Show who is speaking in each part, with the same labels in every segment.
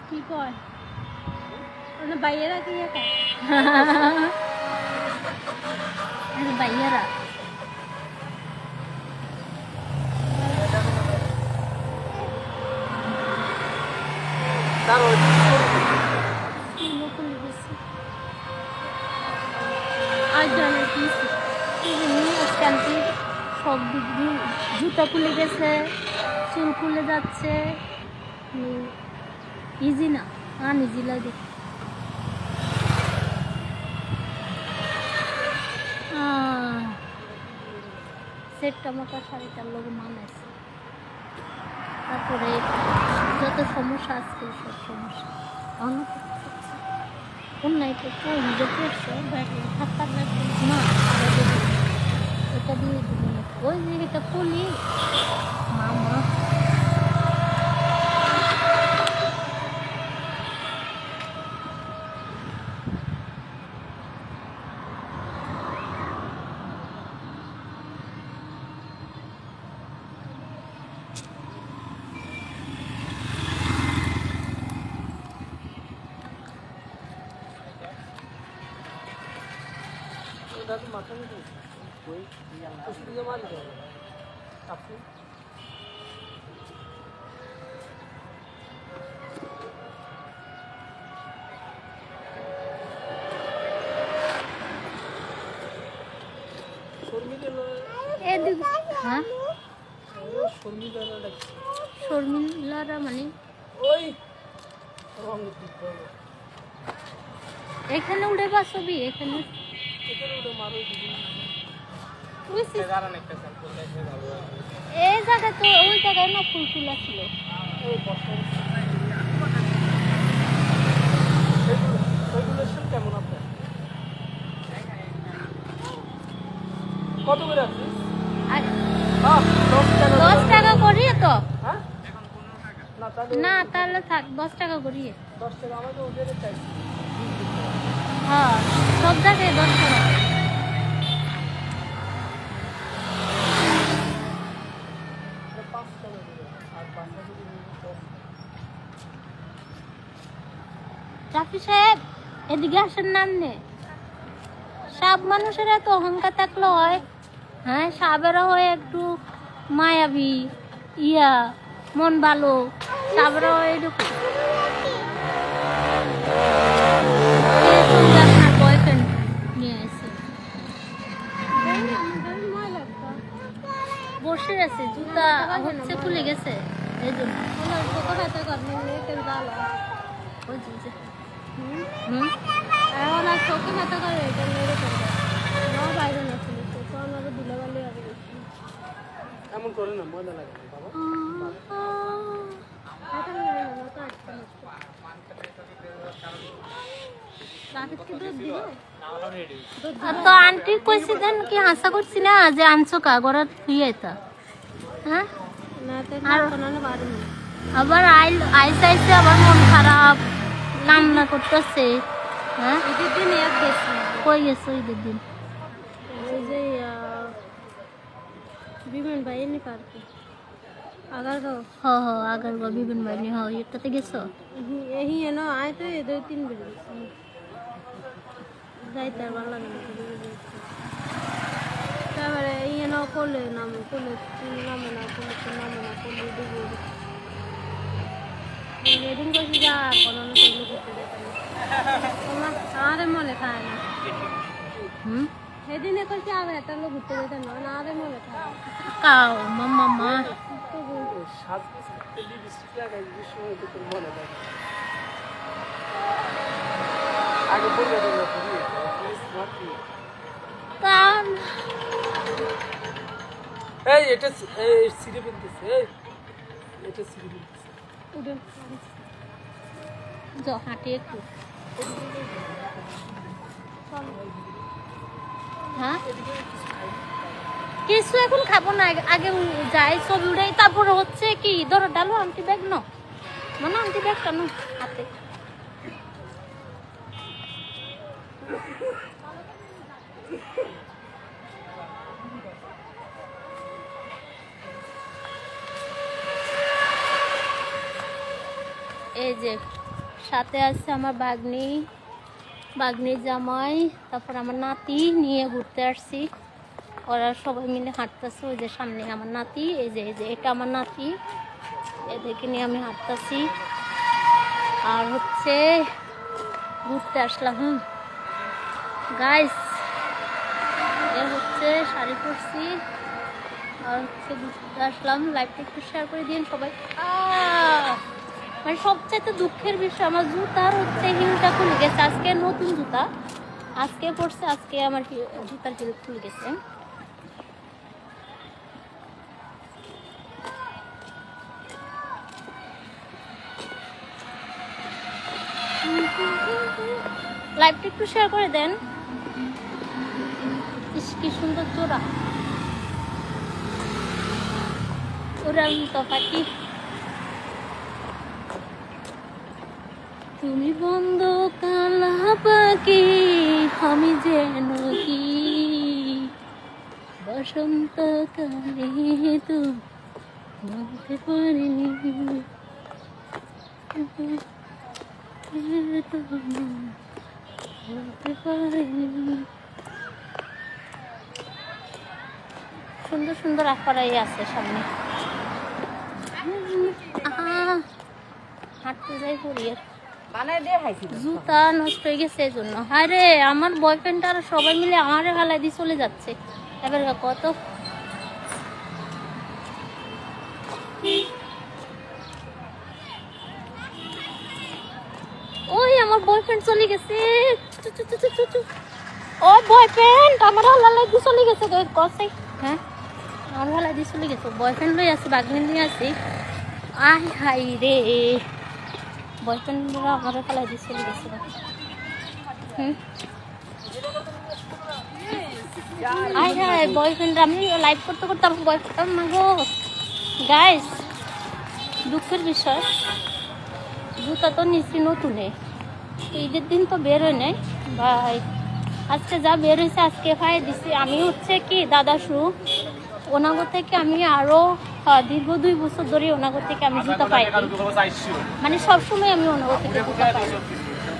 Speaker 1: কি কয় ওনা বাইয়েরা কি কয় আরে বাইয়েরা
Speaker 2: তার
Speaker 1: আজ জানে কি আজকালকে সব জুতা খুলে গেছে, চুল খুলে যাচ্ছে, ইজি না আনইজি লাগে। সেটটা মোটা শাড়িটার লোক মানাইছে, তারপরে যত সমস্যা আজকে সব সমস্যা অনেক অন্যায়টা তো নিজের থাকার না এটা দিয়ে দিবেন ওই যে এটা খুলি মামা
Speaker 2: মাথা মধ্যে ওই কুসুরিয়া মারি দেবে আপনি
Speaker 1: শর্মিলারা মানে
Speaker 2: ওই
Speaker 1: এখানে উঠে বা ছবি এখানে এই জায়গা তো ওই জায়গায় না ফুল ফুল ছিল
Speaker 2: কেমন আপনার কত করে আপনি
Speaker 1: 10 টাকা করিয়ে তো
Speaker 2: না
Speaker 1: না তাহলে থাক 10 টাকা করিয়ে
Speaker 2: 10 টাকা আমাকে ওদের চাইছি
Speaker 1: হ্যাঁ সব জায়গায় 10 টাকা রাফি সাহেব এদিকে আসার নাম নে সব মানুষের এত অহংকার থাকলে হয় হ্যাঁ সাবেরা হয় একটু মায়াবী ইয়া মন ভালো সাবেরা হয় এরকম আপনার বয়ফ্রেন্ড নিয়ে এসে বসে আছে জুতা হচ্ছে খুলে গেছে এই জন্য এখন আর চোখে ব্যথা করে এটা মেরে ফেলবে বাইরে না ছিল তো আমারও ধুলাবালি আগে বেশি
Speaker 2: এমন করে না মজা লাগে বাবা
Speaker 1: তো আন্টি কইছি দেন কি হাসা করছি না যে আনছো কা গড়া থুই আইতা হ্যাঁ আবার আইসাইছে আবার মন খারাপ কান্না করতেছে হ্যাঁ ঈদের দিন এক গেছি কই গেছো ঈদের দিন এই যে বিমান বাইনি পার্কে আগারগাঁও আগারগাঁও বিমান বাইনি এটাতে গেছো এই এনো আয় তো 2-3 বেলা যাইতে আর ভালো লাগে তারপরে এনো কোলে নামে কোলে নামে না দেবো রেডিং করছি যা কোনো করতে দেখেন আমাদের মনে খায় না সেদিনে করছি আর একটা লোক ঘুরতে যেতেন না আমাদের মনে খায় কাও মাম্মা
Speaker 2: এই এটা সিঁড়ি ফেলতেছে এটা সিঁড়ি ফেলতেছে
Speaker 1: হাঁটি একটু হ্যাঁ কিছু এখন খাবো না আগে যাই ছবি উড়াই তারপরে হচ্ছে কি ধরো ডালো আন্টি ব্যাগ নো মানে আন্টি ব্যাগ কেন হাতে এই যে সাথে আছে আমার বাগনির জামাই, তারপর আমার নাতি নিয়ে ঘুরতে আসছি। ওরা সবাই মিলে হাঁটতেছে। ওই যে সামনে আমার নাতি, এই যে এটা আমার নাতি, এদেরকে নিয়ে আমি হাঁটতেছি। আর হচ্ছে ঘুরতে আসলাম। গাইস, এ হচ্ছে শাড়ি পরছি আর হচ্ছে ঘুরতে আসলাম। লাইভটা একটু শেয়ার করে দিন সবাই। মানে সবচাইতে দুঃখের বিষয়, আমার জুতার হচ্ছে হিলটা খুলে গেছে। আজকে নতুন জুতা আজকে পরছে, আজকে আমার জুতার হিল খুলে গেছে। লাইভটা একটু শেয়ার করে দেন। কি সুন্দর চোরা তো পাখি। তুমি বন্ধ কালা পাখি, আমি যেন কি বসন্ত কালে তো বলতে পারিনি। সুন্দর সুন্দর আকারাই আছে সামনে। হাঁটতে যাই পড়িয়ে জুতা নষ্ট হয়ে গেছে এই জন্য। আরে আমার বয়ফ্রেন্ড আর সবাই মিলে আমারে হালাই দিয়ে চলে যাচ্ছে। এবার কত ওই আমার বয়ফ্রেন্ড চলে গেছে। ও বয়ফ্রেন্ড আমার হালাই দিয়ে চলে গেছে। হ্যাঁ, আমার হালাই দিয়ে চলে গেছে। বয়ফ্রেন্ড লই আছে, বাগনি নিয়ে আসি। আই হাই রে, বয়ফ্রেন্ডরা আমার হালাই দিয়ে চলে গেছে। আই হাই বয়ফ্রেন্ড, আমি লাইভ করতে করতে আমার বয়ফ্রেন্ড মাগো। গাইস, দুঃখের বিষয়, জুতা তো নিচ্ছি নতুনে, ঈদের দিন তো বের হয় নাই ভাই। আজকে যা বের হয়েছে আজকে ভাই দিচ্ছি। আমি হচ্ছে কি দাদা শু ওনাগো থেকে আমি আরো দীর্ঘ 2 বছর ধরে ওনাগো থেকে আমি জুতা পাই, মানে সবসময় আমি ওনাগো থেকে জুতা পাই।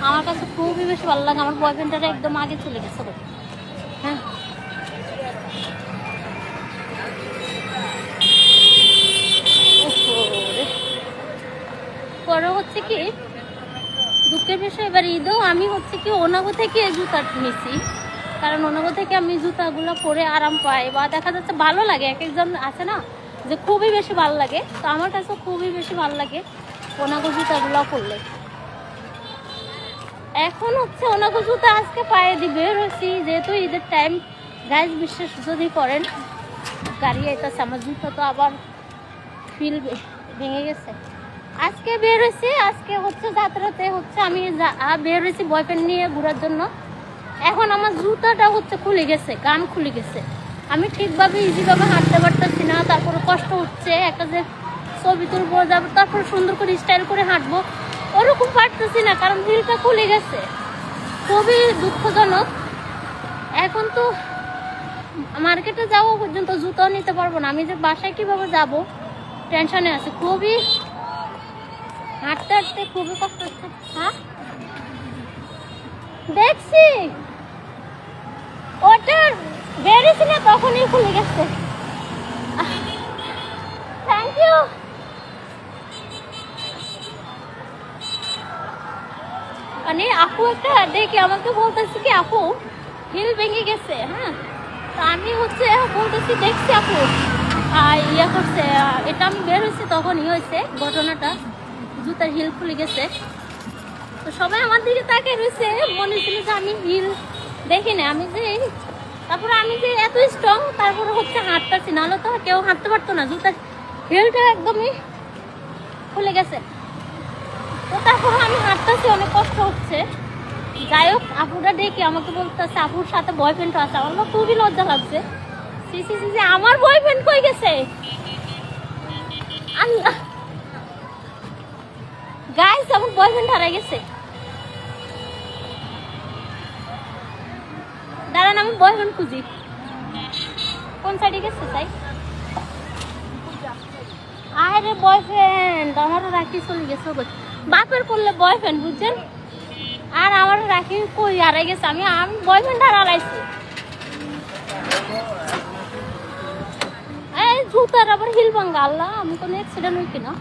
Speaker 1: আমার কাছে খুবই বেশি ভালো লাগে। আমার বয়ফ্রেন্ডটা একদম আগে চলে গেছে। হ্যাঁ, পরে হচ্ছে কি দুঃখের বিষয়, এবার ঈদেও আমি হচ্ছে কি ওনাগো থেকে জুতা নিছি, কারণ ওনাগো থেকে আমি জুতাগুলো পরে আরাম পাই বা দেখা যাচ্ছে ভালো লাগে। এক একজন আছে না যে খুবই বেশি ভালো লাগে, তো আমার কাছে খুবই বেশি ভালো লাগে ওনাগো জুতাগুলো পরলে। এখন হচ্ছে ওনাগো জুতা আজকে পায়ে দিয়ে বের হয়েছি, যেহেতু ঈদের টাইম। গাইজ, বিশ্বাস যদি করেন গাড়ি আইতেছে, আমার জুতা তো আবার ফিল ভেঙে গেছে। আজকে বের হয়েছি, আজকে হচ্ছে যাত্রাতে হচ্ছে আমি বের হয়েছি বয়ফ্রেন্ড নিয়ে ঘোরার জন্য। এখন আমার জুতাটা হচ্ছে খুলে গেছে, গান খুলে গেছে। আমি ঠিকভাবে ইজিভাবে হাঁটতে পারতেছি না, তারপরে কষ্ট হচ্ছে। একটা যে ছবি তুলবো, যাবো, তারপরে সুন্দর করে স্টাইল করে হাঁটবো, ওরকম পারতেছি না, কারণ হিলটা খুলে গেছে। খুবই দুঃখজনক। এখন তো মার্কেটে যাওয়া পর্যন্ত জুতাও নিতে পারবো না। আমি যে বাসায় কিভাবে যাব টেনশনে আছে। খুবই হাঁটতে হাঁটতে খুবই কষ্ট হচ্ছে। হ্যাঁ, দেখছি ওটা বেরিয়েছি না, তখনই খুলে গেছে। Thank you. মানে আপু একটা দেখে আমাকে বলতেছি কি আপু হিল ভেঙে গেছে। হ্যাঁ, তো আমি হচ্ছে বলতেছি দেখছি আপু ইয়ে করছে। এটা আমি বের হয়েছি তখনই হয়েছে ঘটনাটা, জুতার হিল খুলে গেছে। তো সবাই আমার দিকে তাকিয়ে রয়েছে, মনে ছিল যে আমি হিল দেখি না। আমি যে তারপরে আমি যে এত স্ট্রং, তারপরে হচ্ছে হাঁটতেছি, নাহলে তো কেউ হাঁটতে পারতো না। জুতার হিলটা একদমই খুলে গেছে। তো তারপরে আমি হাঁটতেছি, অনেক কষ্ট হচ্ছে। যাই হোক, আপুটা দেখি আমাকে বলতেছে আপুর সাথে বয়ফ্রেন্ড আছে। আমার খুবই লজ্জা লাগছে। আমার বয়ফ্রেন্ড কই গেছে? আল্লাহ, গাইস, আমার বয়ফ্রেন্ড হারাই গেছে। দাঁড়ান, আমি বয়ফ্রেন্ড খুঁজি। কোন সাইডে গেছে? তাই আরে বয়ফ্রেন্ড আমারও রাখি চলে গেছে। বাপের করলে বয়ফ্রেন্ড বুঝছেন, আর আমার রাখি কই হারাই গেছে, আমি বয়ফ্রেন্ড হারাইছি। এই জুতার আবার হিল ভাঙ্গা, আল্লাহ আমি কোনো অ্যাক্সিডেন্ট হই কিনা।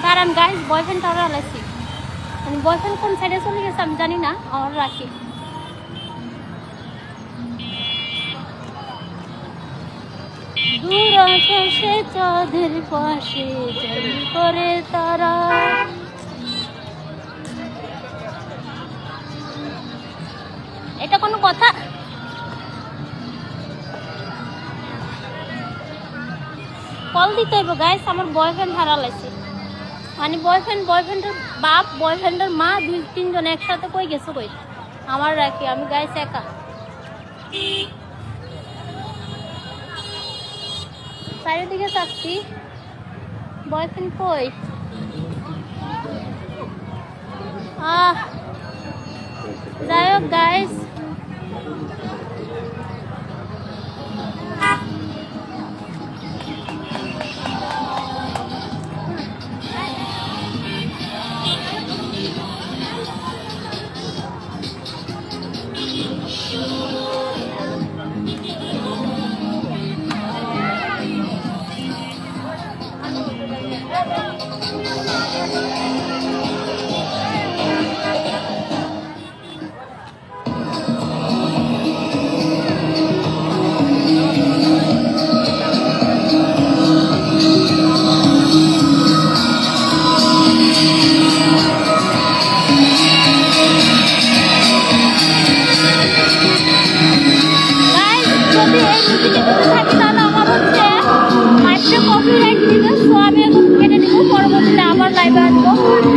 Speaker 1: দাঁড়ান গাইস, বয়ফ্রেন্ড হারাইছি। বয়ফ্রেন্ড কোন সাইডে চলে গেছে আমি জানি না, আমার রাখি। দূর আকাশে চাঁদের পাশে জল করে তারা। এটা কোনো কথা? কল দিতে হইব গাইস, আমার বয়ফ্রেন্ড হারালাইছে। মানে বয়ফ্রেন্ডের বাপ, বয়ফ্রেন্ডের মা, 2-3 জন একসাথে কই গেছে কই আমার রাখি, আমি গাইস একা। চারিদিকে চাচ্ছি, বয়ফ্রেন্ড কই? যাই হোক গাইস,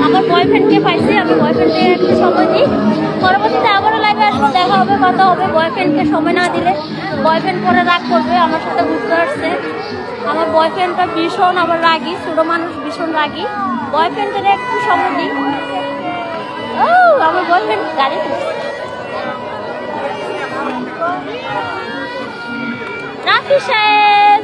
Speaker 1: আমার বয়ফ্রেন্ডকে পাইছি, আমি বয়ফ্রেন্ডকে একটু সময় দিই, পরবর্তীতে আবারও লাইভে আসবো, দেখা হবে, কথা হবে। বয়ফ্রেন্ডকে সময় না দিলে বয়ফ্রেন্ড পরে রাগ করবে, আমার সাথে ঘুরতে আসছে। আমার বয়ফ্রেন্ডটা ভীষণ আবার রাগি, ছোটো মানুষ ভীষণ রাগি, বয়ফ্রেন্ডের একটু সময় দিই। ও আমার বয়ফ্রেন্ড গাড়ি রাফি সাহেব,